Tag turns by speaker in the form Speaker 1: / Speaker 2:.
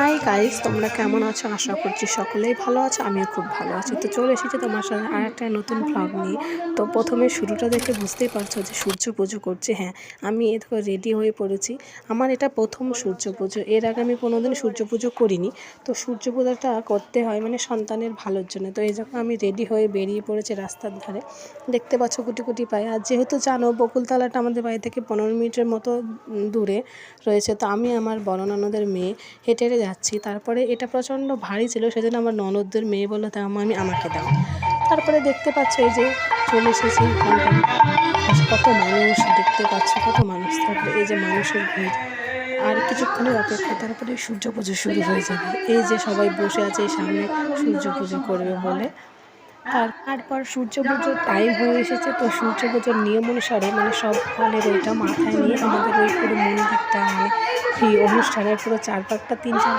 Speaker 1: Hi guys, তোমরা কেমন আছো? আশা করছি সকলেই ভালো আছো। আমিও খুব ভালো আছি। তো চলে এসেছি তোমার সাথে আর একটা নতুন ভ্লগ নিয়ে। তো প্রথমে শুরুটা দেখে বুঝতেই পারছো যে সূর্য পুজো করছে। হ্যাঁ, আমি এরকম রেডি হয়ে পড়েছি। আমার এটা প্রথম সূর্য পুজো। এর আগে আমি কোনোদিন সূর্য পুজো করিনি। তো সূর্য পুজোটা করতে হয় মানে সন্তানের ভালোর জন্য। তো এই যখন আমি রেডি হয়ে বেরিয়ে পড়েছি রাস্তার ধারে, দেখতে পাচ্ছ কুটি কুটি পায়ে। আর যেহেতু জানো বকুলতলাটা আমাদের বাড়ি থেকে 15 মিনিটের মতো দূরে রয়েছে, তো আমি আমার বড় ননদের মেয়ে হেঁটে হেঁটে যাচ্ছি। তারপরে এটা প্রচণ্ড ভারী ছিল, সেজন্য আমার ননদদের মেয়ে বললো তা আমি আমাকে দাও। তারপরে দেখতে পাচ্ছ এই যে চলে এসেছি ঘন্টা। কত মানুষ দেখতে পাচ্ছ, কত মানুষ। তারপরে এই যে মানুষের ভিড়, আর কিছুক্ষণের অপেক্ষা, তারপরে সূর্য পুজো শুরু হয়ে যাবে। এই যে সবাই বসে আছে সামনে সূর্য পুজো করবে বলে। তারপর সূর্য পুজোর টাইম হয়ে এসেছে। তো সূর্য পুজোর নিয়ম অনুসারে মানে সব ফলের ওইটা মাথায় নিয়ে আমাদের ওই পুরো মন্দিরটা মানে এই অনুষ্ঠানের পুরো চারপাকটা 3-4